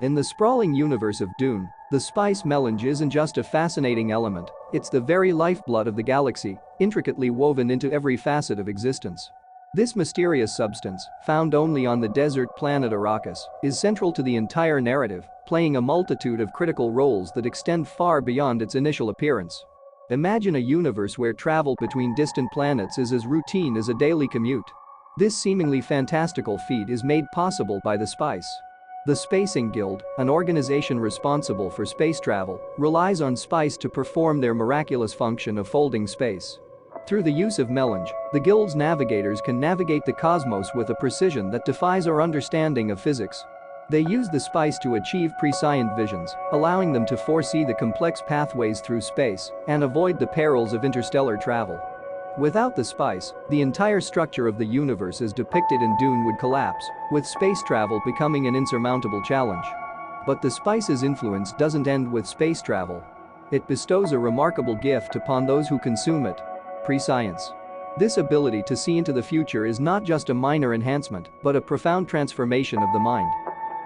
In the sprawling universe of Dune, the spice melange isn't just a fascinating element, it's the very lifeblood of the galaxy, intricately woven into every facet of existence. This mysterious substance, found only on the desert planet Arrakis, is central to the entire narrative, playing a multitude of critical roles that extend far beyond its initial appearance. Imagine a universe where travel between distant planets is as routine as a daily commute. This seemingly fantastical feat is made possible by the spice. The Spacing Guild, an organization responsible for space travel, relies on spice to perform their miraculous function of folding space. Through the use of Melange, the Guild's navigators can navigate the cosmos with a precision that defies our understanding of physics. They use the spice to achieve prescient visions, allowing them to foresee the complex pathways through space and avoid the perils of interstellar travel. Without the spice, the entire structure of the universe as depicted in Dune would collapse, with space travel becoming an insurmountable challenge. But the spice's influence doesn't end with space travel. It bestows a remarkable gift upon those who consume it: prescience. This ability to see into the future is not just a minor enhancement, but a profound transformation of the mind.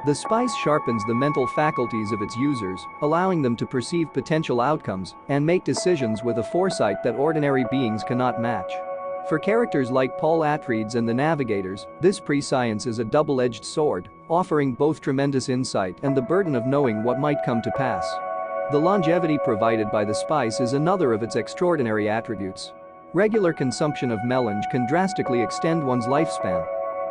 The spice sharpens the mental faculties of its users, allowing them to perceive potential outcomes and make decisions with a foresight that ordinary beings cannot match. For characters like Paul Atreides and the Navigators, this prescience is a double-edged sword, offering both tremendous insight and the burden of knowing what might come to pass. The longevity provided by the spice is another of its extraordinary attributes. Regular consumption of melange can drastically extend one's lifespan.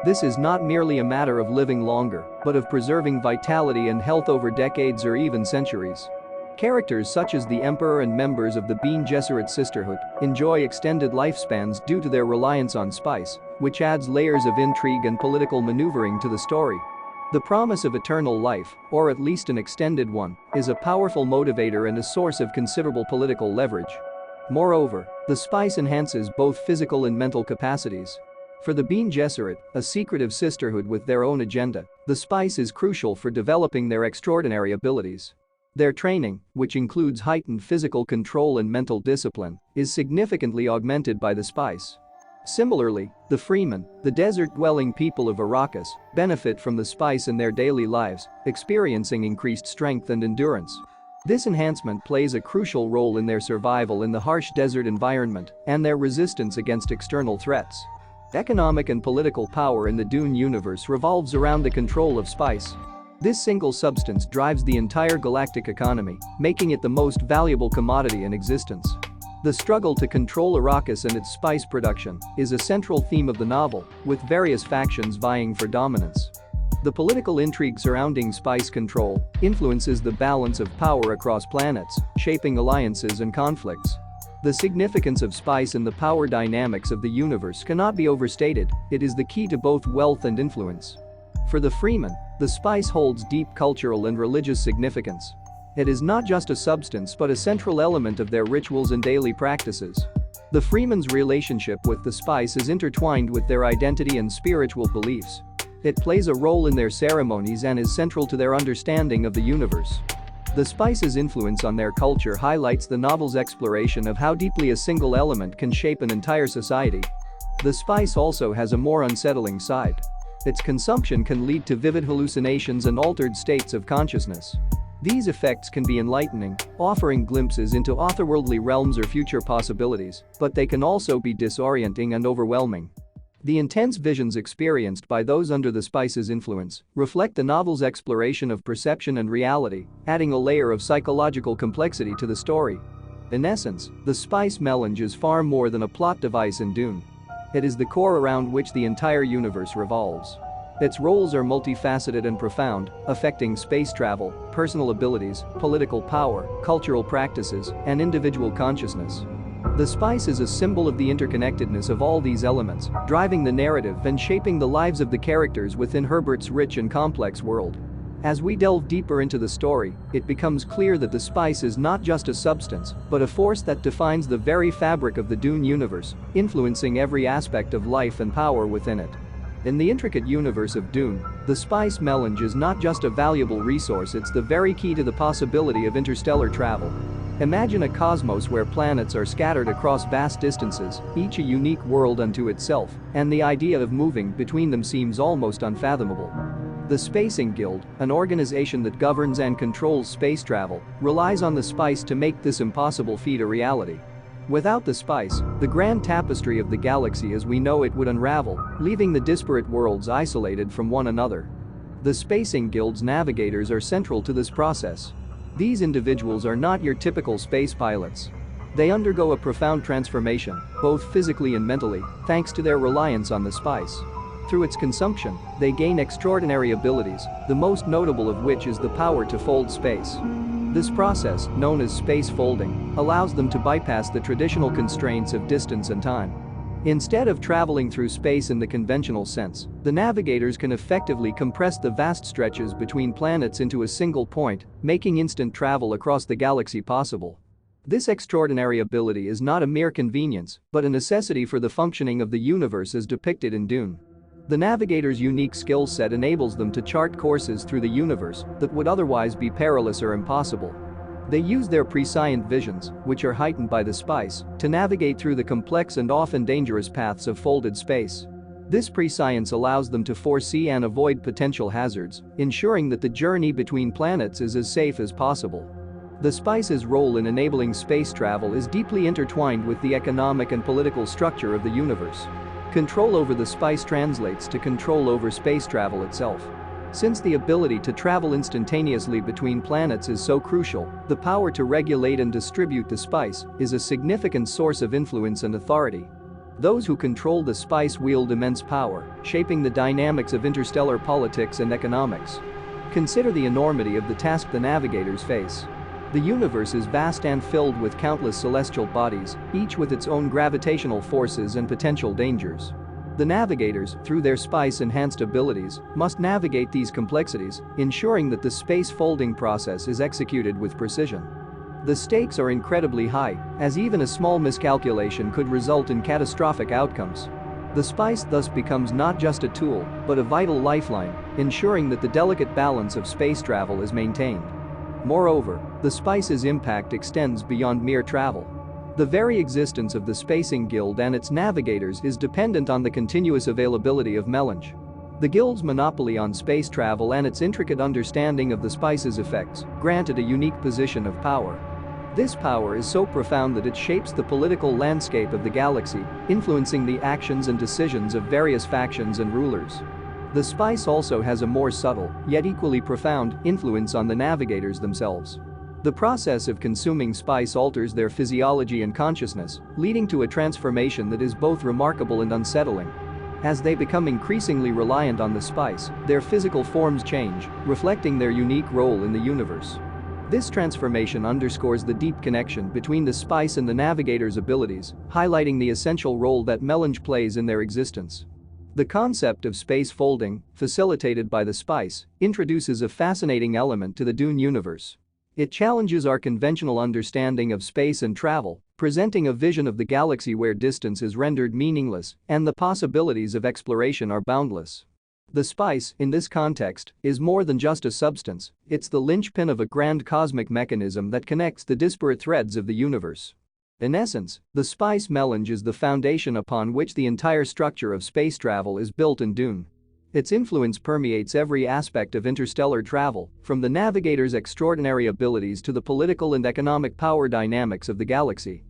This is not merely a matter of living longer, but of preserving vitality and health over decades or even centuries. Characters such as the Emperor and members of the Bene Gesserit Sisterhood enjoy extended lifespans due to their reliance on spice, which adds layers of intrigue and political maneuvering to the story. The promise of eternal life, or at least an extended one, is a powerful motivator and a source of considerable political leverage. Moreover, the spice enhances both physical and mental capacities. For the Bene Gesserit, a secretive sisterhood with their own agenda, the spice is crucial for developing their extraordinary abilities. Their training, which includes heightened physical control and mental discipline, is significantly augmented by the spice. Similarly, the Freemen, the desert-dwelling people of Arrakis, benefit from the spice in their daily lives, experiencing increased strength and endurance. This enhancement plays a crucial role in their survival in the harsh desert environment and their resistance against external threats. Economic and political power in the Dune universe revolves around the control of spice. This single substance drives the entire galactic economy, making it the most valuable commodity in existence. The struggle to control Arrakis and its spice production is a central theme of the novel, with various factions vying for dominance. The political intrigue surrounding spice control influences the balance of power across planets, shaping alliances and conflicts. The significance of spice in the power dynamics of the universe cannot be overstated. It is the key to both wealth and influence. For the Freemen, the spice holds deep cultural and religious significance. It is not just a substance but a central element of their rituals and daily practices. The Freemen's relationship with the spice is intertwined with their identity and spiritual beliefs. It plays a role in their ceremonies and is central to their understanding of the universe. The spice's influence on their culture highlights the novel's exploration of how deeply a single element can shape an entire society. The spice also has a more unsettling side. Its consumption can lead to vivid hallucinations and altered states of consciousness. These effects can be enlightening, offering glimpses into otherworldly realms or future possibilities, but they can also be disorienting and overwhelming. The intense visions experienced by those under the spice's influence reflect the novel's exploration of perception and reality, adding a layer of psychological complexity to the story. In essence, the spice melange is far more than a plot device in Dune. It is the core around which the entire universe revolves. Its roles are multifaceted and profound, affecting space travel, personal abilities, political power, cultural practices, and individual consciousness. The spice is a symbol of the interconnectedness of all these elements, driving the narrative and shaping the lives of the characters within Herbert's rich and complex world. As we delve deeper into the story, it becomes clear that the spice is not just a substance, but a force that defines the very fabric of the Dune universe, influencing every aspect of life and power within it. In the intricate universe of Dune, the spice melange is not just a valuable resource, it's the very key to the possibility of interstellar travel. Imagine a cosmos where planets are scattered across vast distances, each a unique world unto itself, and the idea of moving between them seems almost unfathomable. The Spacing Guild, an organization that governs and controls space travel, relies on the spice to make this impossible feat a reality. Without the spice, the grand tapestry of the galaxy as we know it would unravel, leaving the disparate worlds isolated from one another. The Spacing Guild's navigators are central to this process. These individuals are not your typical space pilots. They undergo a profound transformation, both physically and mentally, thanks to their reliance on the spice. Through its consumption, they gain extraordinary abilities, the most notable of which is the power to fold space. This process, known as space folding, allows them to bypass the traditional constraints of distance and time. Instead of traveling through space in the conventional sense, the navigators can effectively compress the vast stretches between planets into a single point, making instant travel across the galaxy possible. This extraordinary ability is not a mere convenience, but a necessity for the functioning of the universe as depicted in Dune. The navigator's unique skill set enables them to chart courses through the universe that would otherwise be perilous or impossible. They use their prescient visions, which are heightened by the spice, to navigate through the complex and often dangerous paths of folded space. This prescience allows them to foresee and avoid potential hazards, ensuring that the journey between planets is as safe as possible. The spice's role in enabling space travel is deeply intertwined with the economic and political structure of the universe. Control over the spice translates to control over space travel itself. Since the ability to travel instantaneously between planets is so crucial, the power to regulate and distribute the spice is a significant source of influence and authority. Those who control the spice wield immense power, shaping the dynamics of interstellar politics and economics. Consider the enormity of the task the navigators face. The universe is vast and filled with countless celestial bodies, each with its own gravitational forces and potential dangers. The navigators, through their spice-enhanced abilities, must navigate these complexities, ensuring that the space folding process is executed with precision. The stakes are incredibly high, as even a small miscalculation could result in catastrophic outcomes. The spice thus becomes not just a tool, but a vital lifeline, ensuring that the delicate balance of space travel is maintained. Moreover, the spice's impact extends beyond mere travel. The very existence of the Spacing Guild and its navigators is dependent on the continuous availability of Melange. The Guild's monopoly on space travel and its intricate understanding of the spice's effects granted a unique position of power. This power is so profound that it shapes the political landscape of the galaxy, influencing the actions and decisions of various factions and rulers. The spice also has a more subtle, yet equally profound, influence on the navigators themselves. The process of consuming spice alters their physiology and consciousness, leading to a transformation that is both remarkable and unsettling. As they become increasingly reliant on the spice, their physical forms change, reflecting their unique role in the universe. This transformation underscores the deep connection between the spice and the navigator's abilities, highlighting the essential role that Melange plays in their existence. The concept of space folding, facilitated by the spice, introduces a fascinating element to the Dune universe. It challenges our conventional understanding of space and travel, presenting a vision of the galaxy where distance is rendered meaningless and the possibilities of exploration are boundless. The spice, in this context, is more than just a substance, it's the linchpin of a grand cosmic mechanism that connects the disparate threads of the universe. In essence, the spice melange is the foundation upon which the entire structure of space travel is built in Dune. Its influence permeates every aspect of interstellar travel, from the navigator's extraordinary abilities to the political and economic power dynamics of the galaxy.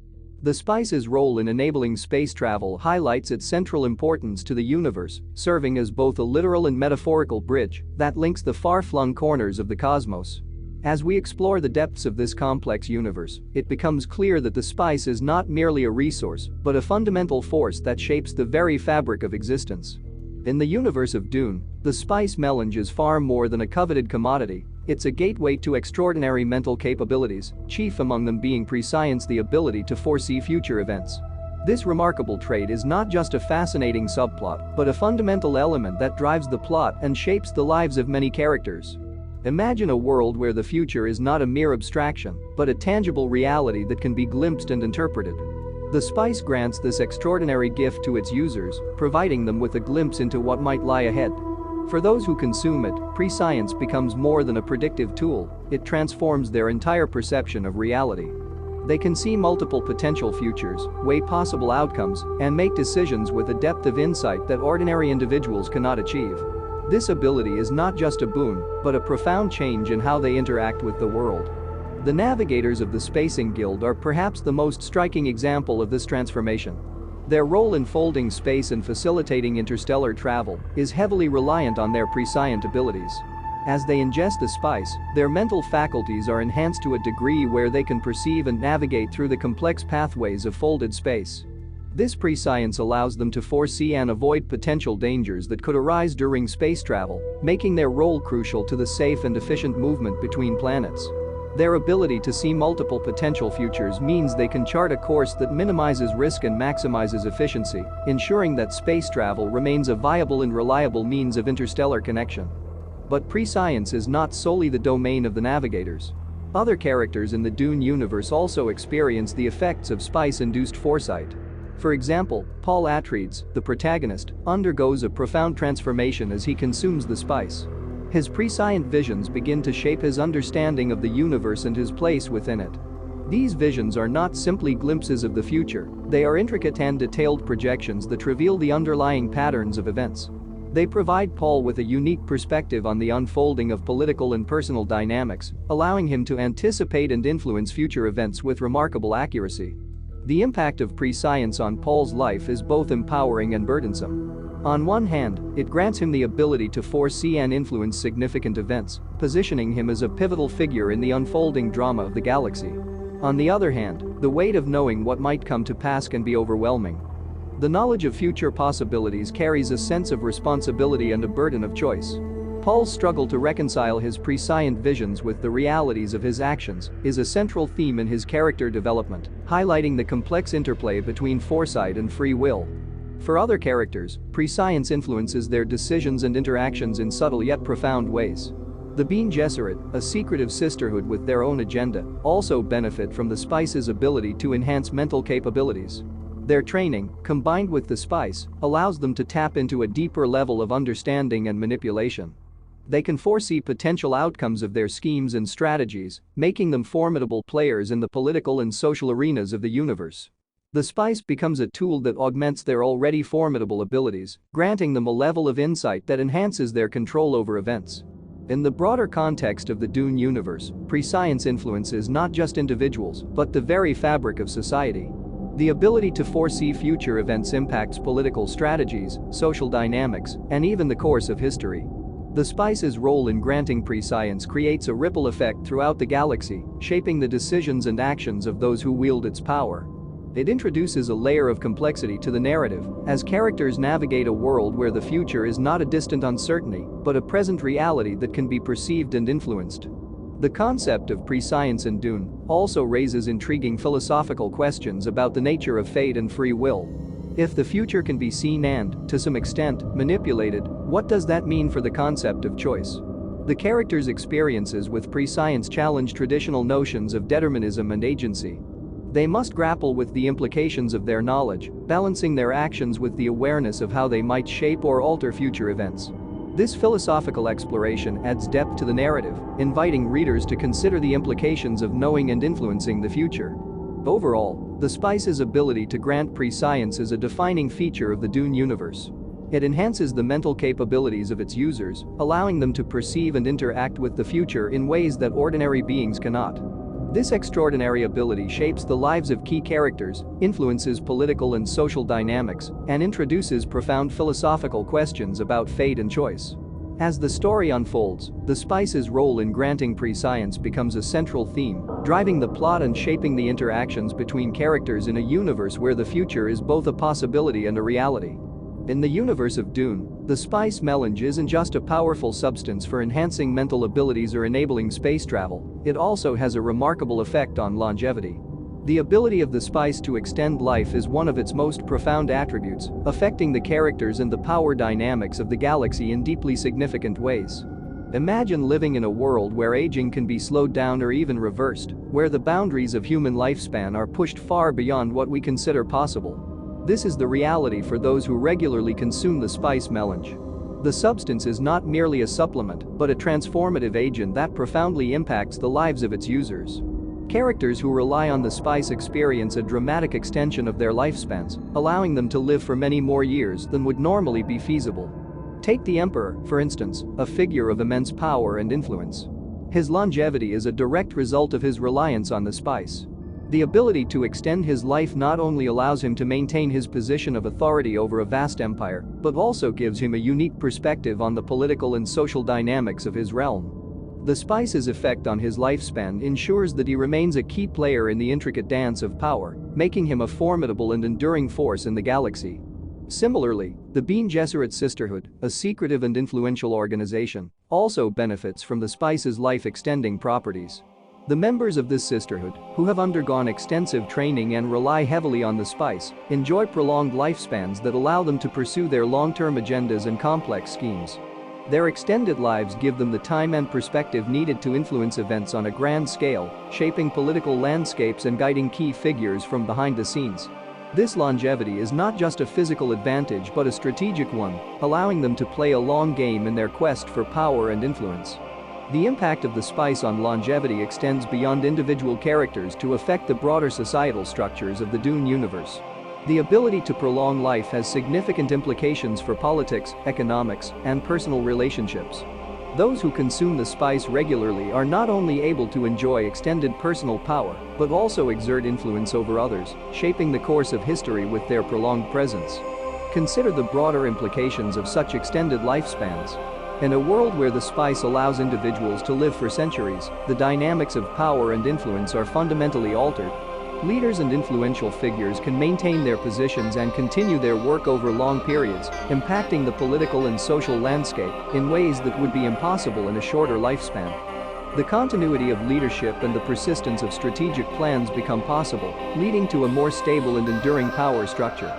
The spice's role in enabling space travel highlights its central importance to the universe, serving as both a literal and metaphorical bridge that links the far-flung corners of the cosmos. As we explore the depths of this complex universe, it becomes clear that the spice is not merely a resource, but a fundamental force that shapes the very fabric of existence. In the universe of Dune, the spice melange is far more than a coveted commodity, it's a gateway to extraordinary mental capabilities, chief among them being prescience, the ability to foresee future events. This remarkable trait is not just a fascinating subplot, but a fundamental element that drives the plot and shapes the lives of many characters. Imagine a world where the future is not a mere abstraction, but a tangible reality that can be glimpsed and interpreted. The spice grants this extraordinary gift to its users, providing them with a glimpse into what might lie ahead. For those who consume it, prescience becomes more than a predictive tool, it transforms their entire perception of reality. They can see multiple potential futures, weigh possible outcomes, and make decisions with a depth of insight that ordinary individuals cannot achieve. This ability is not just a boon, but a profound change in how they interact with the world. The Navigators of the Spacing Guild are perhaps the most striking example of this transformation. Their role in folding space and facilitating interstellar travel is heavily reliant on their prescient abilities. As they ingest the spice, their mental faculties are enhanced to a degree where they can perceive and navigate through the complex pathways of folded space. This prescience allows them to foresee and avoid potential dangers that could arise during space travel, making their role crucial to the safe and efficient movement between planets. Their ability to see multiple potential futures means they can chart a course that minimizes risk and maximizes efficiency, ensuring that space travel remains a viable and reliable means of interstellar connection. But prescience is not solely the domain of the Navigators. Other characters in the Dune universe also experience the effects of spice-induced foresight. For example, Paul Atreides, the protagonist, undergoes a profound transformation as he consumes the spice. His prescient visions begin to shape his understanding of the universe and his place within it. These visions are not simply glimpses of the future, they are intricate and detailed projections that reveal the underlying patterns of events. They provide Paul with a unique perspective on the unfolding of political and personal dynamics, allowing him to anticipate and influence future events with remarkable accuracy. The impact of prescience on Paul's life is both empowering and burdensome. On one hand, it grants him the ability to foresee and influence significant events, positioning him as a pivotal figure in the unfolding drama of the galaxy. On the other hand, the weight of knowing what might come to pass can be overwhelming. The knowledge of future possibilities carries a sense of responsibility and a burden of choice. Paul's struggle to reconcile his prescient visions with the realities of his actions is a central theme in his character development, highlighting the complex interplay between foresight and free will. For other characters, prescience influences their decisions and interactions in subtle yet profound ways. The Bene Gesserit, a secretive sisterhood with their own agenda, also benefit from the spice's ability to enhance mental capabilities. Their training, combined with the spice, allows them to tap into a deeper level of understanding and manipulation. They can foresee potential outcomes of their schemes and strategies, making them formidable players in the political and social arenas of the universe. The spice becomes a tool that augments their already formidable abilities, granting them a level of insight that enhances their control over events. In the broader context of the Dune universe, prescience influences not just individuals, but the very fabric of society. The ability to foresee future events impacts political strategies, social dynamics, and even the course of history. The spice's role in granting prescience creates a ripple effect throughout the galaxy, shaping the decisions and actions of those who wield its power. It introduces a layer of complexity to the narrative, as characters navigate a world where the future is not a distant uncertainty, but a present reality that can be perceived and influenced. The concept of prescience in Dune also raises intriguing philosophical questions about the nature of fate and free will. If the future can be seen and, to some extent, manipulated, what does that mean for the concept of choice? The characters' experiences with prescience challenge traditional notions of determinism and agency. They must grapple with the implications of their knowledge, balancing their actions with the awareness of how they might shape or alter future events. This philosophical exploration adds depth to the narrative, inviting readers to consider the implications of knowing and influencing the future. Overall, the spice's ability to grant prescience is a defining feature of the Dune universe. It enhances the mental capabilities of its users, allowing them to perceive and interact with the future in ways that ordinary beings cannot. This extraordinary ability shapes the lives of key characters, influences political and social dynamics, and introduces profound philosophical questions about fate and choice. As the story unfolds, the spice's role in granting prescience becomes a central theme, driving the plot and shaping the interactions between characters in a universe where the future is both a possibility and a reality. In the universe of Dune, the spice melange isn't just a powerful substance for enhancing mental abilities or enabling space travel, it also has a remarkable effect on longevity. The ability of the spice to extend life is one of its most profound attributes, affecting the characters and the power dynamics of the galaxy in deeply significant ways. Imagine living in a world where aging can be slowed down or even reversed, where the boundaries of human lifespan are pushed far beyond what we consider possible. This is the reality for those who regularly consume the spice melange. The substance is not merely a supplement, but a transformative agent that profoundly impacts the lives of its users. Characters who rely on the spice experience a dramatic extension of their lifespans, allowing them to live for many more years than would normally be feasible. Take the Emperor, for instance, a figure of immense power and influence. His longevity is a direct result of his reliance on the spice. The ability to extend his life not only allows him to maintain his position of authority over a vast empire, but also gives him a unique perspective on the political and social dynamics of his realm. The spice's effect on his lifespan ensures that he remains a key player in the intricate dance of power, making him a formidable and enduring force in the galaxy. Similarly, the Bene Gesserit Sisterhood, a secretive and influential organization, also benefits from the spice's life-extending properties. The members of this sisterhood, who have undergone extensive training and rely heavily on the spice, enjoy prolonged lifespans that allow them to pursue their long-term agendas and complex schemes. Their extended lives give them the time and perspective needed to influence events on a grand scale, shaping political landscapes and guiding key figures from behind the scenes. This longevity is not just a physical advantage but a strategic one, allowing them to play a long game in their quest for power and influence. The impact of the spice on longevity extends beyond individual characters to affect the broader societal structures of the Dune universe. The ability to prolong life has significant implications for politics, economics, and personal relationships. Those who consume the spice regularly are not only able to enjoy extended personal power, but also exert influence over others, shaping the course of history with their prolonged presence. Consider the broader implications of such extended lifespans. In a world where the spice allows individuals to live for centuries, the dynamics of power and influence are fundamentally altered. Leaders and influential figures can maintain their positions and continue their work over long periods, impacting the political and social landscape in ways that would be impossible in a shorter lifespan. The continuity of leadership and the persistence of strategic plans become possible, leading to a more stable and enduring power structure.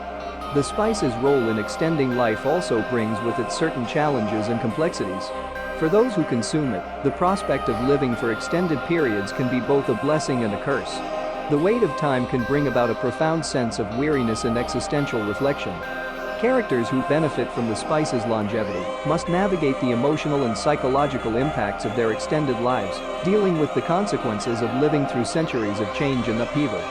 The spice's role in extending life also brings with it certain challenges and complexities. For those who consume it, the prospect of living for extended periods can be both a blessing and a curse. The weight of time can bring about a profound sense of weariness and existential reflection. Characters who benefit from the spice's longevity must navigate the emotional and psychological impacts of their extended lives, dealing with the consequences of living through centuries of change and upheaval.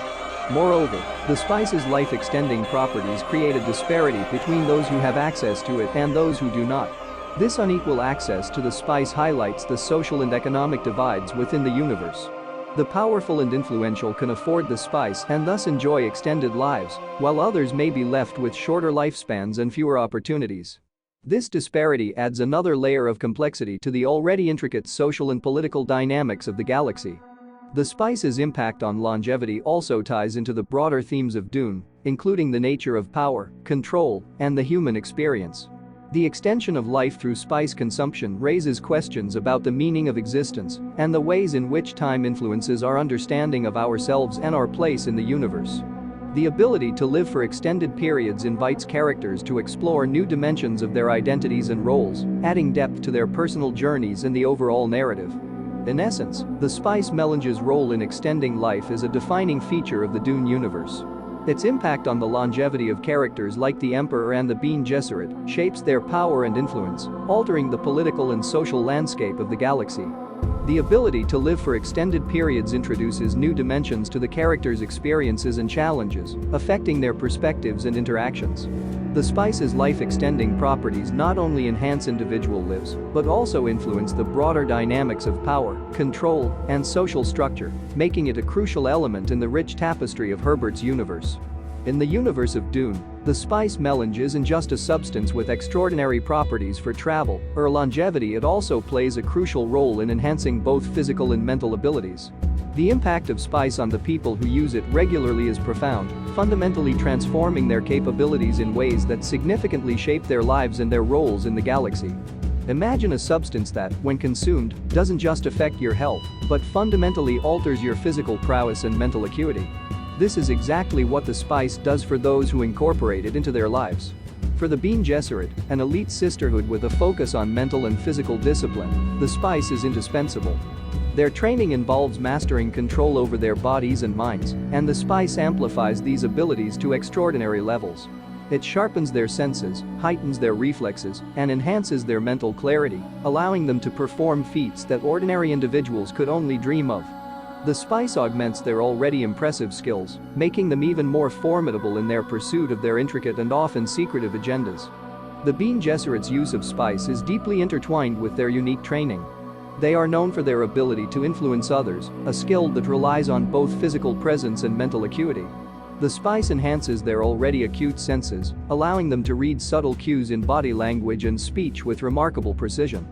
Moreover, the spice's life-extending properties create a disparity between those who have access to it and those who do not. This unequal access to the spice highlights the social and economic divides within the universe. The powerful and influential can afford the spice and thus enjoy extended lives, while others may be left with shorter lifespans and fewer opportunities. This disparity adds another layer of complexity to the already intricate social and political dynamics of the galaxy. The spice's impact on longevity also ties into the broader themes of Dune, including the nature of power, control, and the human experience. The extension of life through spice consumption raises questions about the meaning of existence and the ways in which time influences our understanding of ourselves and our place in the universe. The ability to live for extended periods invites characters to explore new dimensions of their identities and roles, adding depth to their personal journeys and the overall narrative. In essence, the spice melange's role in extending life is a defining feature of the Dune universe. Its impact on the longevity of characters like the Emperor and the Bene Gesserit shapes their power and influence, altering the political and social landscape of the galaxy. The ability to live for extended periods introduces new dimensions to the characters' experiences and challenges, affecting their perspectives and interactions. The spice's life-extending properties not only enhance individual lives, but also influence the broader dynamics of power, control, and social structure, making it a crucial element in the rich tapestry of Herbert's universe. In the universe of Dune, the spice melange isn't just a substance with extraordinary properties for travel or longevity, it also plays a crucial role in enhancing both physical and mental abilities. The impact of spice on the people who use it regularly is profound, fundamentally transforming their capabilities in ways that significantly shape their lives and their roles in the galaxy. Imagine a substance that, when consumed, doesn't just affect your health, but fundamentally alters your physical prowess and mental acuity. This is exactly what the spice does for those who incorporate it into their lives. For the Bene Gesserit, an elite sisterhood with a focus on mental and physical discipline, the spice is indispensable. Their training involves mastering control over their bodies and minds, and the spice amplifies these abilities to extraordinary levels. It sharpens their senses, heightens their reflexes, and enhances their mental clarity, allowing them to perform feats that ordinary individuals could only dream of. The spice augments their already impressive skills, making them even more formidable in their pursuit of their intricate and often secretive agendas. The Bene Gesserit's use of spice is deeply intertwined with their unique training. They are known for their ability to influence others, a skill that relies on both physical presence and mental acuity. The spice enhances their already acute senses, allowing them to read subtle cues in body language and speech with remarkable precision.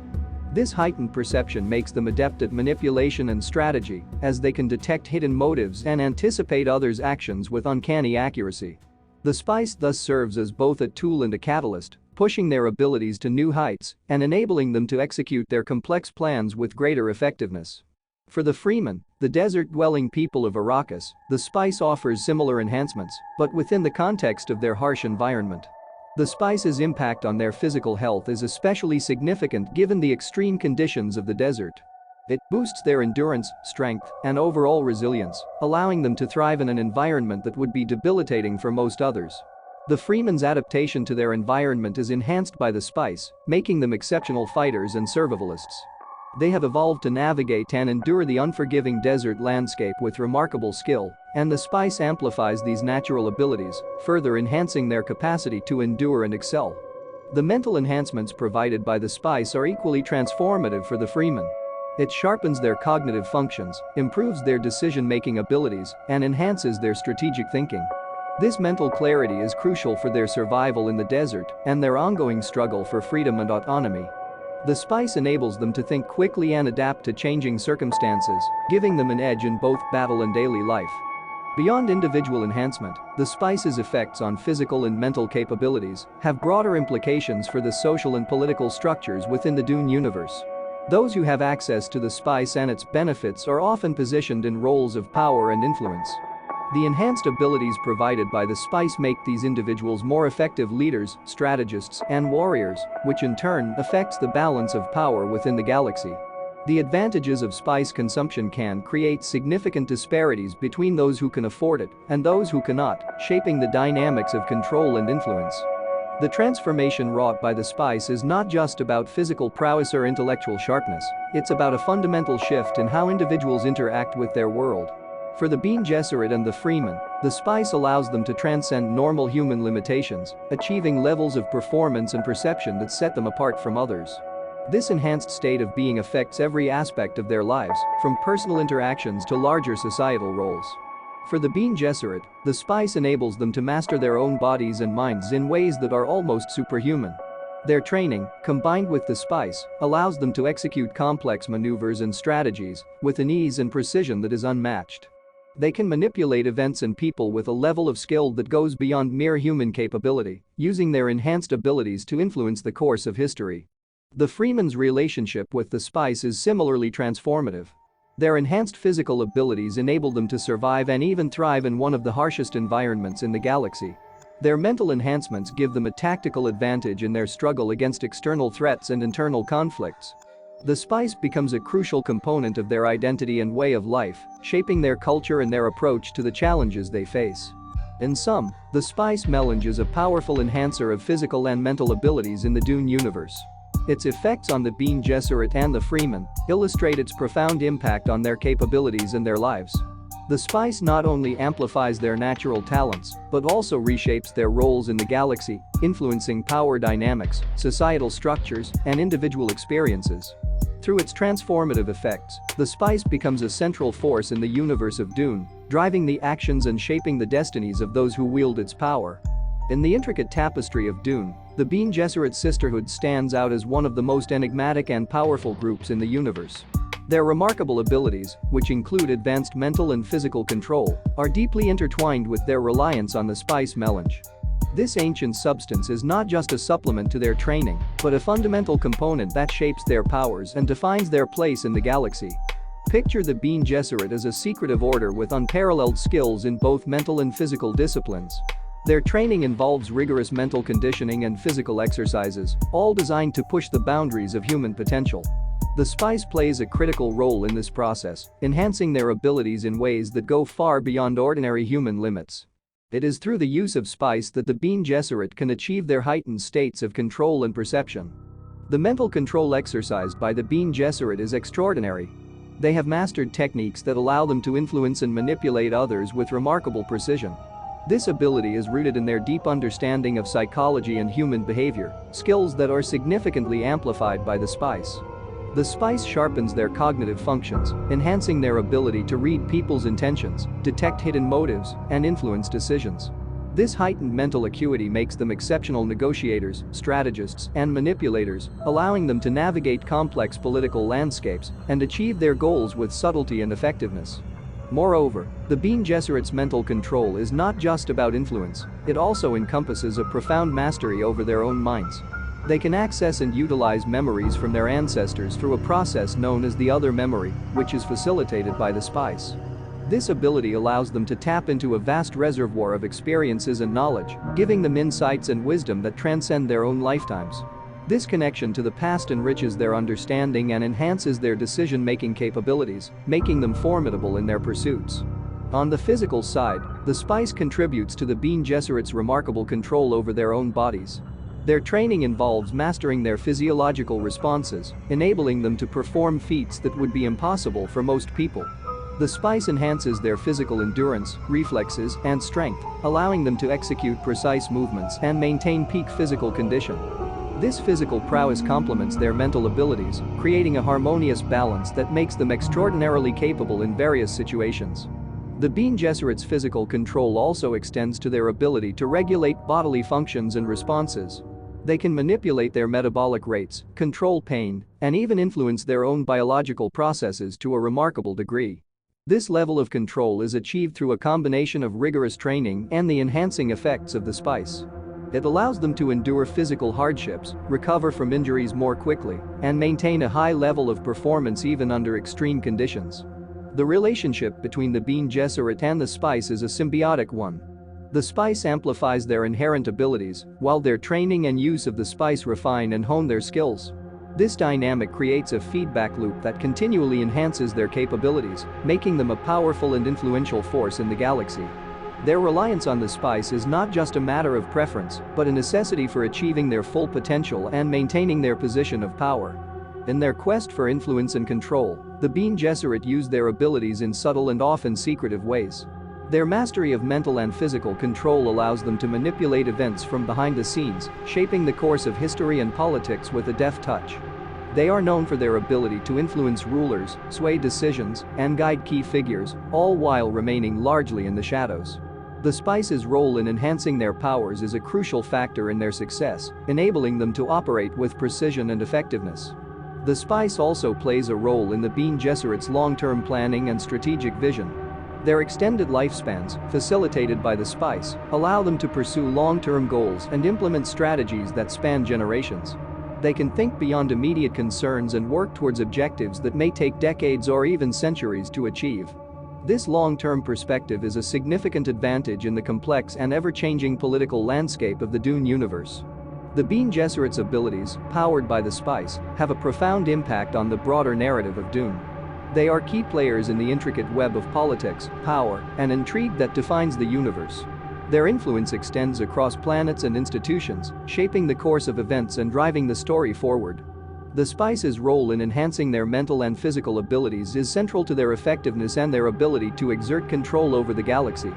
This heightened perception makes them adept at manipulation and strategy, as they can detect hidden motives and anticipate others' actions with uncanny accuracy. The spice thus serves as both a tool and a catalyst, pushing their abilities to new heights and enabling them to execute their complex plans with greater effectiveness. For the Freemen, the desert-dwelling people of Arrakis, the spice offers similar enhancements, but within the context of their harsh environment. The spice's impact on their physical health is especially significant given the extreme conditions of the desert. It boosts their endurance, strength, and overall resilience, allowing them to thrive in an environment that would be debilitating for most others. The Freemen's adaptation to their environment is enhanced by the spice, making them exceptional fighters and survivalists. They have evolved to navigate and endure the unforgiving desert landscape with remarkable skill, and the spice amplifies these natural abilities, further enhancing their capacity to endure and excel. The mental enhancements provided by the spice are equally transformative for the Freemen. It sharpens their cognitive functions, improves their decision-making abilities, and enhances their strategic thinking. This mental clarity is crucial for their survival in the desert and their ongoing struggle for freedom and autonomy. The spice enables them to think quickly and adapt to changing circumstances, giving them an edge in both battle and daily life. Beyond individual enhancement, the spice's effects on physical and mental capabilities have broader implications for the social and political structures within the Dune universe. Those who have access to the spice and its benefits are often positioned in roles of power and influence. The enhanced abilities provided by the spice make these individuals more effective leaders, strategists, and warriors, which in turn affects the balance of power within the galaxy. The advantages of spice consumption can create significant disparities between those who can afford it and those who cannot, shaping the dynamics of control and influence. The transformation wrought by the spice is not just about physical prowess or intellectual sharpness, it's about a fundamental shift in how individuals interact with their world. For the Bene Gesserit and the Freemen, the spice allows them to transcend normal human limitations, achieving levels of performance and perception that set them apart from others. This enhanced state of being affects every aspect of their lives, from personal interactions to larger societal roles. For the Bene Gesserit, the spice enables them to master their own bodies and minds in ways that are almost superhuman. Their training, combined with the spice, allows them to execute complex maneuvers and strategies with an ease and precision that is unmatched. They can manipulate events and people with a level of skill that goes beyond mere human capability, using their enhanced abilities to influence the course of history. The Freemen's relationship with the spice is similarly transformative. Their enhanced physical abilities enable them to survive and even thrive in one of the harshest environments in the galaxy. Their mental enhancements give them a tactical advantage in their struggle against external threats and internal conflicts. The spice becomes a crucial component of their identity and way of life, shaping their culture and their approach to the challenges they face. In sum, the spice melange is a powerful enhancer of physical and mental abilities in the Dune universe. Its effects on the Bene Gesserit and the Freemen illustrate its profound impact on their capabilities and their lives. The spice not only amplifies their natural talents, but also reshapes their roles in the galaxy, influencing power dynamics, societal structures, and individual experiences. Through its transformative effects, the spice becomes a central force in the universe of Dune, driving the actions and shaping the destinies of those who wield its power. In the intricate tapestry of Dune, the Bene Gesserit Sisterhood stands out as one of the most enigmatic and powerful groups in the universe. Their remarkable abilities, which include advanced mental and physical control, are deeply intertwined with their reliance on the spice melange. This ancient substance is not just a supplement to their training, but a fundamental component that shapes their powers and defines their place in the galaxy. Picture the Bene Gesserit as a secretive order with unparalleled skills in both mental and physical disciplines. Their training involves rigorous mental conditioning and physical exercises, all designed to push the boundaries of human potential. The spice plays a critical role in this process, enhancing their abilities in ways that go far beyond ordinary human limits. It is through the use of spice that the Bene Gesserit can achieve their heightened states of control and perception. The mental control exercised by the Bene Gesserit is extraordinary. They have mastered techniques that allow them to influence and manipulate others with remarkable precision. This ability is rooted in their deep understanding of psychology and human behavior, skills that are significantly amplified by the spice. The spice sharpens their cognitive functions, enhancing their ability to read people's intentions, detect hidden motives, and influence decisions. This heightened mental acuity makes them exceptional negotiators, strategists, and manipulators, allowing them to navigate complex political landscapes and achieve their goals with subtlety and effectiveness. Moreover, the Bene Gesserit's mental control is not just about influence, it also encompasses a profound mastery over their own minds. They can access and utilize memories from their ancestors through a process known as the other memory, which is facilitated by the spice. This ability allows them to tap into a vast reservoir of experiences and knowledge, giving them insights and wisdom that transcend their own lifetimes. This connection to the past enriches their understanding and enhances their decision-making capabilities, making them formidable in their pursuits. On the physical side, the spice contributes to the Bene Gesserit's remarkable control over their own bodies. Their training involves mastering their physiological responses, enabling them to perform feats that would be impossible for most people. The spice enhances their physical endurance, reflexes, and strength, allowing them to execute precise movements and maintain peak physical condition. This physical prowess complements their mental abilities, creating a harmonious balance that makes them extraordinarily capable in various situations. The Bene Gesserit's physical control also extends to their ability to regulate bodily functions and responses. They can manipulate their metabolic rates, control pain, and even influence their own biological processes to a remarkable degree. This level of control is achieved through a combination of rigorous training and the enhancing effects of the spice. It allows them to endure physical hardships, recover from injuries more quickly, and maintain a high level of performance even under extreme conditions. The relationship between the Bene Gesserit and the spice is a symbiotic one. The spice amplifies their inherent abilities, while their training and use of the spice refine and hone their skills. This dynamic creates a feedback loop that continually enhances their capabilities, making them a powerful and influential force in the galaxy. Their reliance on the spice is not just a matter of preference, but a necessity for achieving their full potential and maintaining their position of power. In their quest for influence and control, the Bene Gesserit use their abilities in subtle and often secretive ways. Their mastery of mental and physical control allows them to manipulate events from behind the scenes, shaping the course of history and politics with a deft touch. They are known for their ability to influence rulers, sway decisions, and guide key figures, all while remaining largely in the shadows. The spice's role in enhancing their powers is a crucial factor in their success, enabling them to operate with precision and effectiveness. The spice also plays a role in the Bene Gesserit's long-term planning and strategic vision. Their extended lifespans, facilitated by the spice, allow them to pursue long-term goals and implement strategies that span generations. They can think beyond immediate concerns and work towards objectives that may take decades or even centuries to achieve. This long-term perspective is a significant advantage in the complex and ever-changing political landscape of the Dune universe. The Bene Gesserit's abilities, powered by the spice, have a profound impact on the broader narrative of Dune. They are key players in the intricate web of politics, power, and intrigue that defines the universe. Their influence extends across planets and institutions, shaping the course of events and driving the story forward. The spice's role in enhancing their mental and physical abilities is central to their effectiveness and their ability to exert control over the galaxy.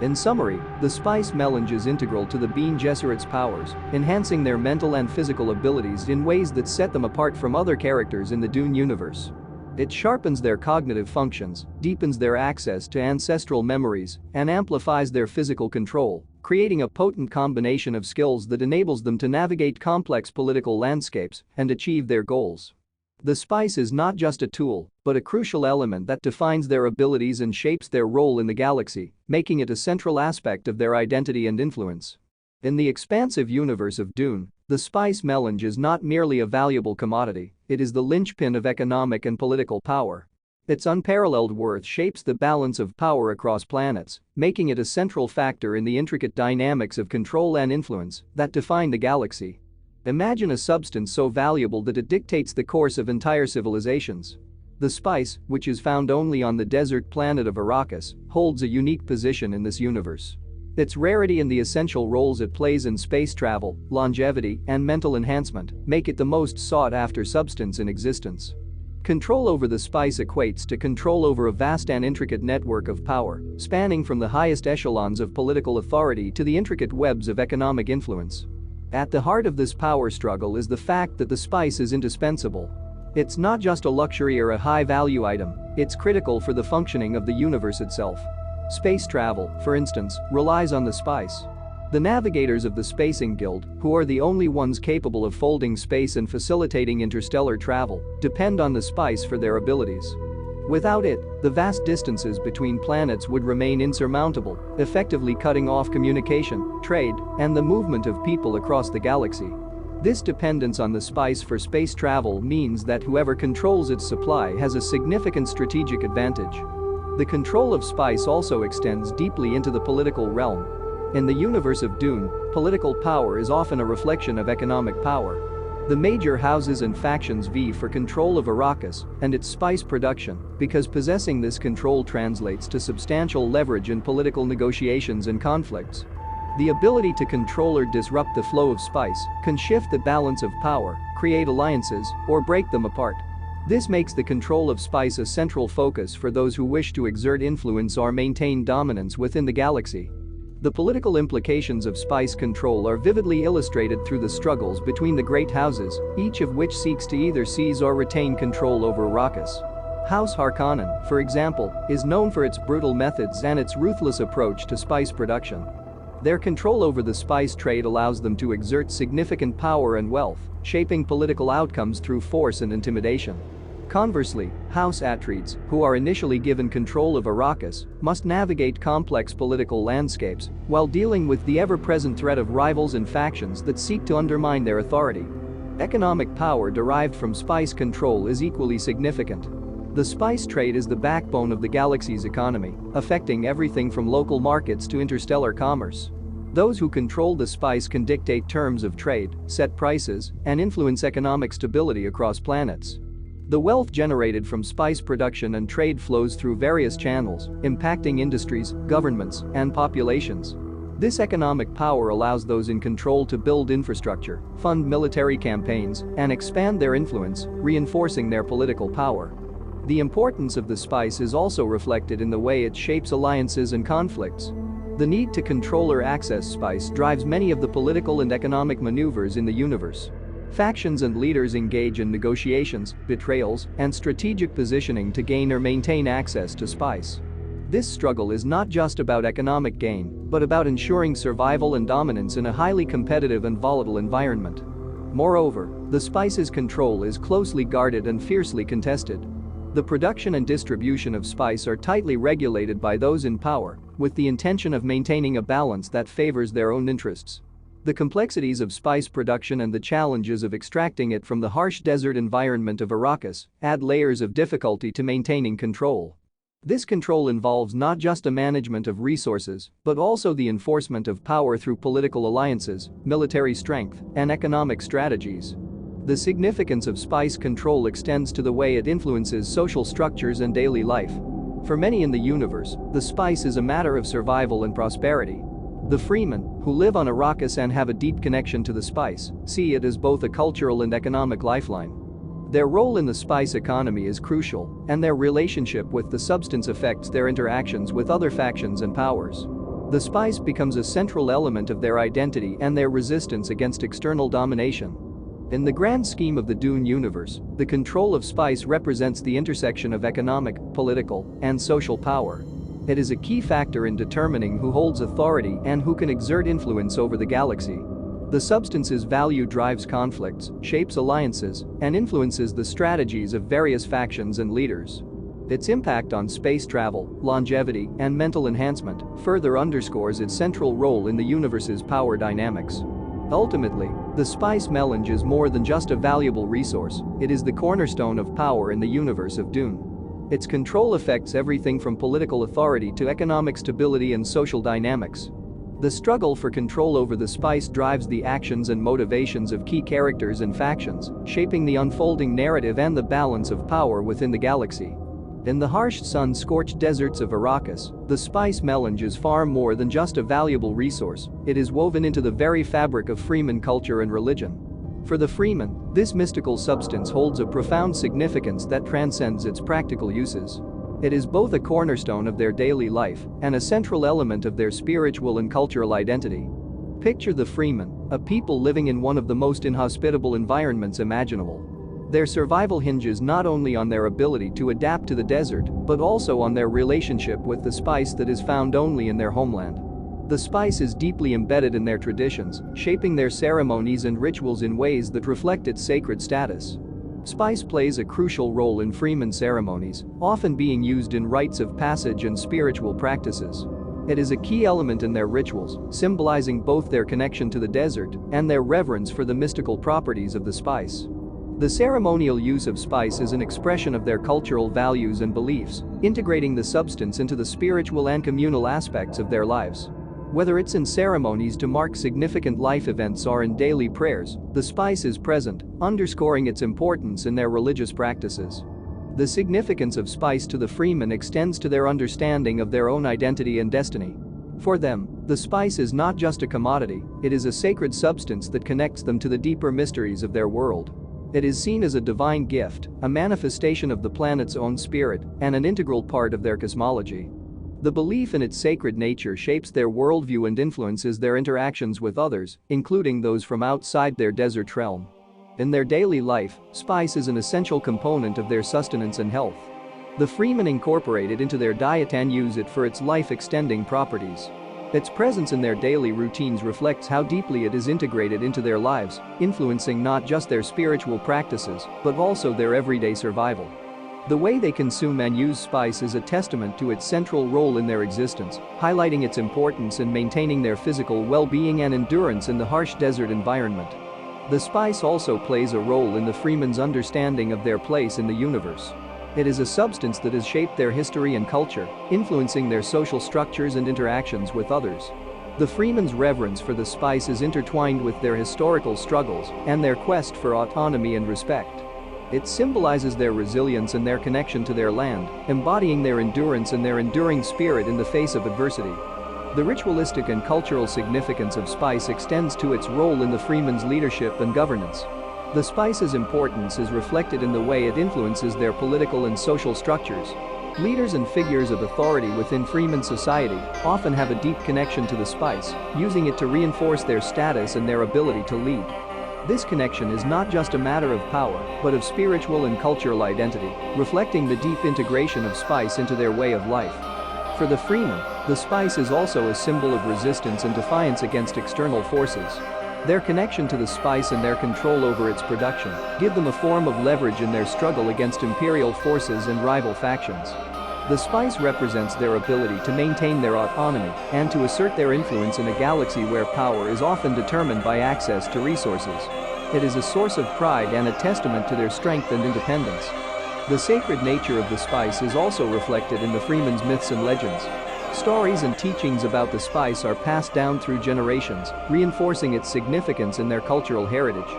In summary, the spice melange is integral to the Bene Gesserit's powers, enhancing their mental and physical abilities in ways that set them apart from other characters in the Dune universe. It sharpens their cognitive functions, deepens their access to ancestral memories, and amplifies their physical control, creating a potent combination of skills that enables them to navigate complex political landscapes and achieve their goals. The spice is not just a tool, but a crucial element that defines their abilities and shapes their role in the galaxy, making it a central aspect of their identity and influence. In the expansive universe of Dune, the spice melange is not merely a valuable commodity, it is the linchpin of economic and political power. Its unparalleled worth shapes the balance of power across planets, making it a central factor in the intricate dynamics of control and influence that define the galaxy. Imagine a substance so valuable that it dictates the course of entire civilizations. The spice, which is found only on the desert planet of Arrakis, holds a unique position in this universe. Its rarity and the essential roles it plays in space travel, longevity, and mental enhancement make it the most sought-after substance in existence. Control over the spice equates to control over a vast and intricate network of power, spanning from the highest echelons of political authority to the intricate webs of economic influence. At the heart of this power struggle is the fact that the spice is indispensable. It's not just a luxury or a high-value item, it's critical for the functioning of the universe itself. Space travel, for instance, relies on the spice. The Navigators of the Spacing Guild, who are the only ones capable of folding space and facilitating interstellar travel, depend on the spice for their abilities. Without it, the vast distances between planets would remain insurmountable, effectively cutting off communication, trade, and the movement of people across the galaxy. This dependence on the spice for space travel means that whoever controls its supply has a significant strategic advantage. The control of spice also extends deeply into the political realm. In the universe of Dune, political power is often a reflection of economic power. The major houses and factions vie for control of Arrakis and its spice production because possessing this control translates to substantial leverage in political negotiations and conflicts. The ability to control or disrupt the flow of spice can shift the balance of power, create alliances, or break them apart. This makes the control of spice a central focus for those who wish to exert influence or maintain dominance within the galaxy. The political implications of spice control are vividly illustrated through the struggles between the great houses, each of which seeks to either seize or retain control over Arrakis. House Harkonnen, for example, is known for its brutal methods and its ruthless approach to spice production. Their control over the spice trade allows them to exert significant power and wealth, shaping political outcomes through force and intimidation. Conversely, House Atreides, who are initially given control of Arrakis, must navigate complex political landscapes while dealing with the ever-present threat of rivals and factions that seek to undermine their authority. Economic power derived from spice control is equally significant. The spice trade is the backbone of the galaxy's economy, affecting everything from local markets to interstellar commerce. Those who control the spice can dictate terms of trade, set prices, and influence economic stability across planets. The wealth generated from spice production and trade flows through various channels, impacting industries, governments, and populations. This economic power allows those in control to build infrastructure, fund military campaigns, and expand their influence, reinforcing their political power. The importance of the spice is also reflected in the way it shapes alliances and conflicts. The need to control or access spice drives many of the political and economic maneuvers in the universe. Factions and leaders engage in negotiations, betrayals, and strategic positioning to gain or maintain access to spice. This struggle is not just about economic gain, but about ensuring survival and dominance in a highly competitive and volatile environment. Moreover, the spice's control is closely guarded and fiercely contested. The production and distribution of spice are tightly regulated by those in power, with the intention of maintaining a balance that favors their own interests. The complexities of spice production and the challenges of extracting it from the harsh desert environment of Arrakis add layers of difficulty to maintaining control. This control involves not just a management of resources, but also the enforcement of power through political alliances, military strength, and economic strategies. The significance of spice control extends to the way it influences social structures and daily life. For many in the universe, the spice is a matter of survival and prosperity. The freemen, who live on Arrakis and have a deep connection to the spice, see it as both a cultural and economic lifeline. Their role in the spice economy is crucial, and their relationship with the substance affects their interactions with other factions and powers. The spice becomes a central element of their identity and their resistance against external domination. In the grand scheme of the Dune universe, the control of spice represents the intersection of economic, political, and social power. It is a key factor in determining who holds authority and who can exert influence over the galaxy. The substance's value drives conflicts, shapes alliances, and influences the strategies of various factions and leaders. Its impact on space travel, longevity, and mental enhancement further underscores its central role in the universe's power dynamics. Ultimately, the spice melange is more than just a valuable resource, it is the cornerstone of power in the universe of Dune. Its control affects everything from political authority to economic stability and social dynamics. The struggle for control over the spice drives the actions and motivations of key characters and factions, shaping the unfolding narrative and the balance of power within the galaxy. In the harsh sun-scorched deserts of Arrakis, the spice melange is far more than just a valuable resource, it is woven into the very fabric of freeman culture and religion. For the Freeman, this mystical substance holds a profound significance that transcends its practical uses. It is both a cornerstone of their daily life and a central element of their spiritual and cultural identity. Picture the Freeman, a people living in one of the most inhospitable environments imaginable. Their survival hinges not only on their ability to adapt to the desert, but also on their relationship with the spice that is found only in their homeland. The spice is deeply embedded in their traditions, shaping their ceremonies and rituals in ways that reflect its sacred status. Spice plays a crucial role in Freeman ceremonies, often being used in rites of passage and spiritual practices. It is a key element in their rituals, symbolizing both their connection to the desert and their reverence for the mystical properties of the spice. The ceremonial use of spice is an expression of their cultural values and beliefs, integrating the substance into the spiritual and communal aspects of their lives. Whether it's in ceremonies to mark significant life events or in daily prayers, the spice is present, underscoring its importance in their religious practices. The significance of spice to the Freeman extends to their understanding of their own identity and destiny. For them, the spice is not just a commodity, it is a sacred substance that connects them to the deeper mysteries of their world. It is seen as a divine gift, a manifestation of the planet's own spirit, and an integral part of their cosmology. The belief in its sacred nature shapes their worldview and influences their interactions with others, including those from outside their desert realm. In their daily life, spice is an essential component of their sustenance and health. The Freeman incorporate it into their diet and use it for its life-extending properties. Its presence in their daily routines reflects how deeply it is integrated into their lives, influencing not just their spiritual practices, but also their everyday survival. The way they consume and use spice is a testament to its central role in their existence, highlighting its importance in maintaining their physical well-being and endurance in the harsh desert environment. The spice also plays a role in the Freeman's understanding of their place in the universe. It is a substance that has shaped their history and culture, influencing their social structures and interactions with others. The Freeman's reverence for the spice is intertwined with their historical struggles and their quest for autonomy and respect. It symbolizes their resilience and their connection to their land, embodying their endurance and their enduring spirit in the face of adversity. The ritualistic and cultural significance of spice extends to its role in the Freeman's leadership and governance. The spice's importance is reflected in the way it influences their political and social structures. Leaders and figures of authority within Freeman society often have a deep connection to the spice, using it to reinforce their status and their ability to lead. This connection is not just a matter of power, but of spiritual and cultural identity, reflecting the deep integration of spice into their way of life. For the Freeman, the spice is also a symbol of resistance and defiance against external forces. Their connection to the spice and their control over its production give them a form of leverage in their struggle against imperial forces and rival factions. The spice represents their ability to maintain their autonomy and to assert their influence in a galaxy where power is often determined by access to resources. It is a source of pride and a testament to their strength and independence. The sacred nature of the spice is also reflected in the Freeman's myths and legends. Stories and teachings about the spice are passed down through generations, reinforcing its significance in their cultural heritage.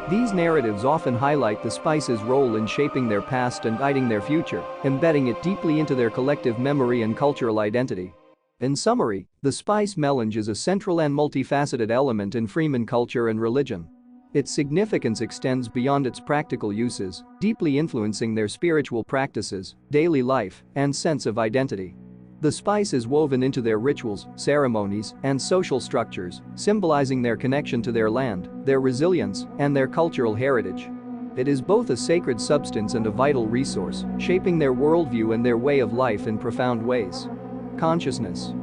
These narratives often highlight the spice's role in shaping their past and guiding their future, embedding it deeply into their collective memory and cultural identity. In summary, the spice melange is a central and multifaceted element in Freeman culture and religion. Its significance extends beyond its practical uses, deeply influencing their spiritual practices, daily life, and sense of identity. The spice is woven into their rituals, ceremonies, and social structures, symbolizing their connection to their land, their resilience, and their cultural heritage. It is both a sacred substance and a vital resource, shaping their worldview and their way of life in profound ways. Consciousness.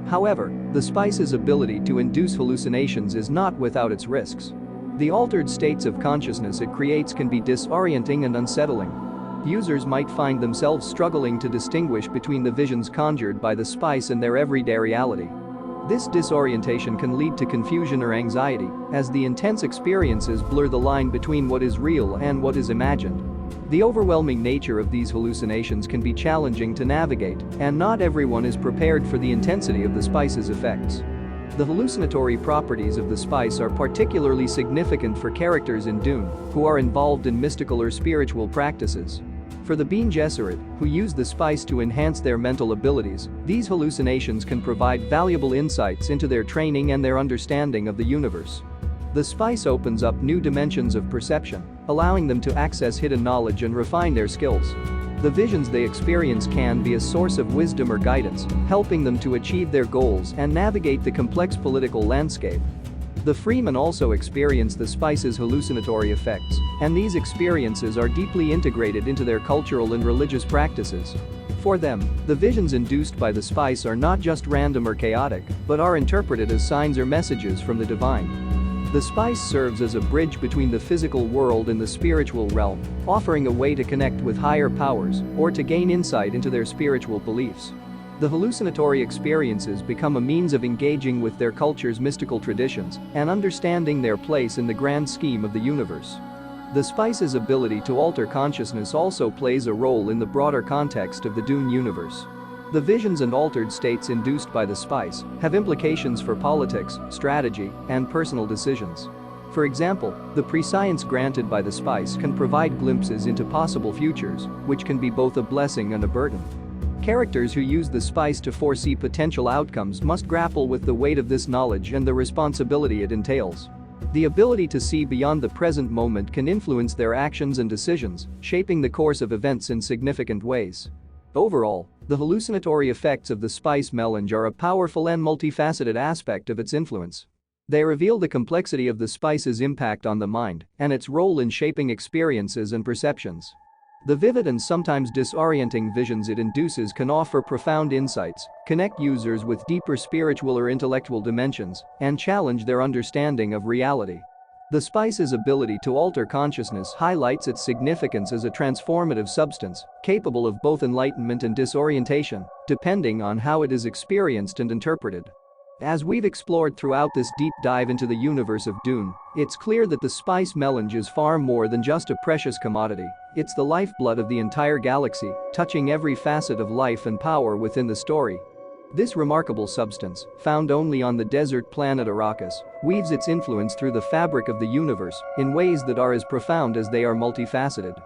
However, the spice's ability to induce hallucinations is not without its risks. The altered states of consciousness it creates can be disorienting and unsettling. Users might find themselves struggling to distinguish between the visions conjured by the spice and their everyday reality. This disorientation can lead to confusion or anxiety, as the intense experiences blur the line between what is real and what is imagined. The overwhelming nature of these hallucinations can be challenging to navigate, and not everyone is prepared for the intensity of the spice's effects. The hallucinatory properties of the spice are particularly significant for characters in Dune who are involved in mystical or spiritual practices. For the Bene Gesserit, who use the spice to enhance their mental abilities, these hallucinations can provide valuable insights into their training and their understanding of the universe. The spice opens up new dimensions of perception, allowing them to access hidden knowledge and refine their skills. The visions they experience can be a source of wisdom or guidance, helping them to achieve their goals and navigate the complex political landscape. The Freemen also experience the spice's hallucinatory effects, and these experiences are deeply integrated into their cultural and religious practices. For them, the visions induced by the spice are not just random or chaotic, but are interpreted as signs or messages from the divine. The spice serves as a bridge between the physical world and the spiritual realm, offering a way to connect with higher powers or to gain insight into their spiritual beliefs. The hallucinatory experiences become a means of engaging with their culture's mystical traditions and understanding their place in the grand scheme of the universe. The spice's ability to alter consciousness also plays a role in the broader context of the Dune universe. The visions and altered states induced by the spice have implications for politics, strategy, and personal decisions. For example, the prescience granted by the spice can provide glimpses into possible futures, which can be both a blessing and a burden. Characters who use the spice to foresee potential outcomes must grapple with the weight of this knowledge and the responsibility it entails. The ability to see beyond the present moment can influence their actions and decisions, shaping the course of events in significant ways. Overall, the hallucinatory effects of the spice melange are a powerful and multifaceted aspect of its influence. They reveal the complexity of the spice's impact on the mind and its role in shaping experiences and perceptions. The vivid and sometimes disorienting visions it induces can offer profound insights, connect users with deeper spiritual or intellectual dimensions, and challenge their understanding of reality. The spice's ability to alter consciousness highlights its significance as a transformative substance, capable of both enlightenment and disorientation, depending on how it is experienced and interpreted. As we've explored throughout this deep dive into the universe of Dune, it's clear that the spice melange is far more than just a precious commodity. It's the lifeblood of the entire galaxy, touching every facet of life and power within the story. This remarkable substance, found only on the desert planet Arrakis, weaves its influence through the fabric of the universe in ways that are as profound as they are multifaceted.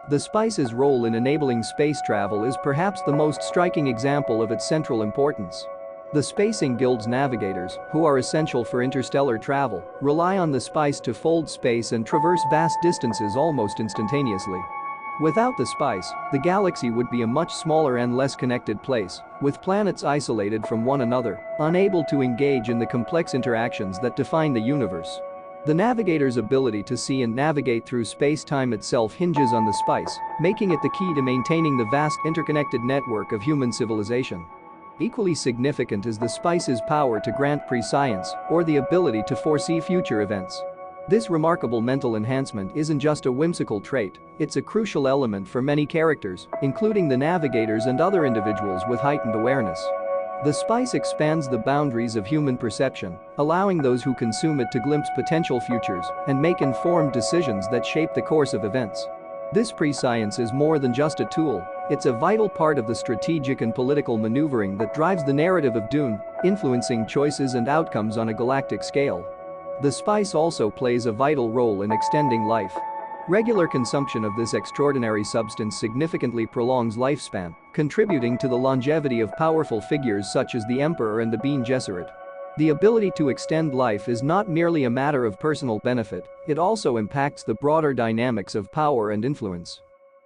The spice's role in enabling space travel is perhaps the most striking example of its central importance. The Spacing Guild's Navigators, who are essential for interstellar travel, rely on the spice to fold space and traverse vast distances almost instantaneously. Without the spice, the galaxy would be a much smaller and less connected place, with planets isolated from one another, unable to engage in the complex interactions that define the universe. The Navigator's ability to see and navigate through space-time itself hinges on the spice, making it the key to maintaining the vast interconnected network of human civilization. Equally significant is the spice's power to grant prescience, or the ability to foresee future events. This remarkable mental enhancement isn't just a whimsical trait, it's a crucial element for many characters, including the Navigators and other individuals with heightened awareness. The spice expands the boundaries of human perception, allowing those who consume it to glimpse potential futures and make informed decisions that shape the course of events. This prescience is more than just a tool, it's a vital part of the strategic and political maneuvering that drives the narrative of Dune, influencing choices and outcomes on a galactic scale. The spice also plays a vital role in extending life. Regular consumption of this extraordinary substance significantly prolongs lifespan, contributing to the longevity of powerful figures such as the Emperor and the Bene Gesserit. The ability to extend life is not merely a matter of personal benefit, it also impacts the broader dynamics of power and influence.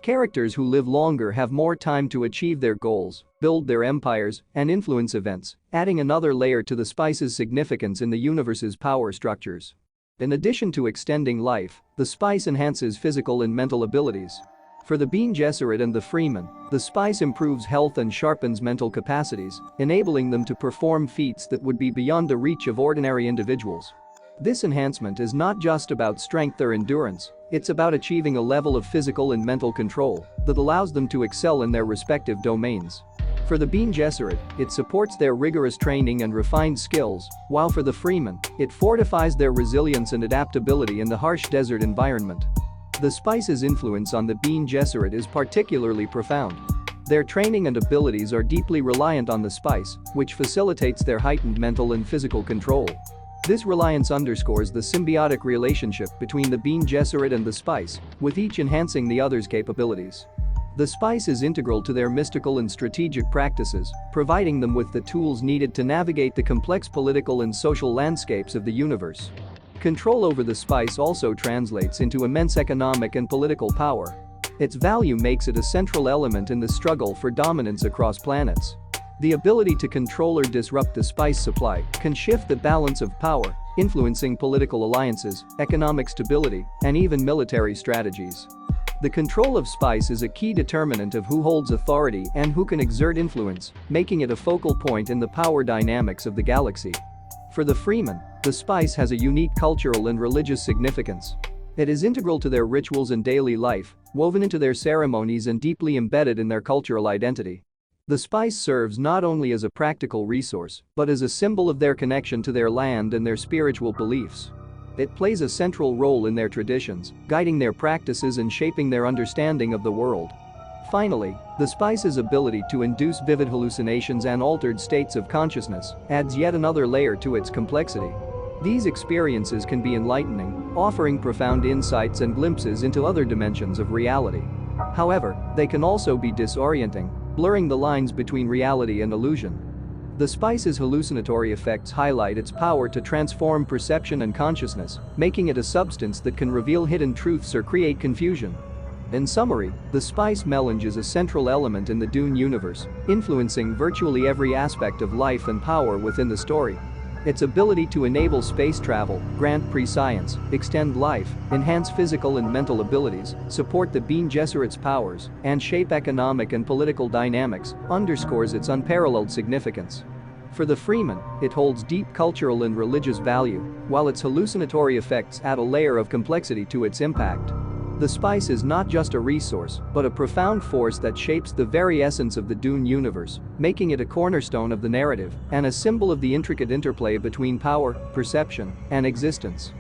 Characters who live longer have more time to achieve their goals, build their empires, and influence events, adding another layer to the spice's significance in the universe's power structures. In addition to extending life, the spice enhances physical and mental abilities. For the Bene Gesserit and the Freemen, the spice improves health and sharpens mental capacities, enabling them to perform feats that would be beyond the reach of ordinary individuals. This enhancement is not just about strength or endurance, it's about achieving a level of physical and mental control that allows them to excel in their respective domains. For the Bene Gesserit, it supports their rigorous training and refined skills, while for the Freemen, it fortifies their resilience and adaptability in the harsh desert environment. The spice's influence on the Bene Gesserit is particularly profound. Their training and abilities are deeply reliant on the spice, which facilitates their heightened mental and physical control. This reliance underscores the symbiotic relationship between the Bene Gesserit and the spice, with each enhancing the other's capabilities. The spice is integral to their mystical and strategic practices, providing them with the tools needed to navigate the complex political and social landscapes of the universe. Control over the spice also translates into immense economic and political power. Its value makes it a central element in the struggle for dominance across planets. The ability to control or disrupt the spice supply can shift the balance of power, influencing political alliances, economic stability, and even military strategies. The control of spice is a key determinant of who holds authority and who can exert influence, making it a focal point in the power dynamics of the galaxy. For the Freeman, the spice has a unique cultural and religious significance. It is integral to their rituals and daily life, woven into their ceremonies and deeply embedded in their cultural identity. The spice serves not only as a practical resource, but as a symbol of their connection to their land and their spiritual beliefs. It plays a central role in their traditions, guiding their practices and shaping their understanding of the world. Finally, the spice's ability to induce vivid hallucinations and altered states of consciousness adds yet another layer to its complexity. These experiences can be enlightening, offering profound insights and glimpses into other dimensions of reality. However, they can also be disorienting, blurring the lines between reality and illusion. The spice's hallucinatory effects highlight its power to transform perception and consciousness, making it a substance that can reveal hidden truths or create confusion. In summary, the spice melange is a central element in the Dune universe, influencing virtually every aspect of life and power within the story. Its ability to enable space travel, grant prescience, extend life, enhance physical and mental abilities, support the Bene Gesserit's powers, and shape economic and political dynamics underscores its unparalleled significance. For the Freeman, it holds deep cultural and religious value, while its hallucinatory effects add a layer of complexity to its impact. The spice is not just a resource, but a profound force that shapes the very essence of the Dune universe, making it a cornerstone of the narrative and a symbol of the intricate interplay between power, perception, and existence.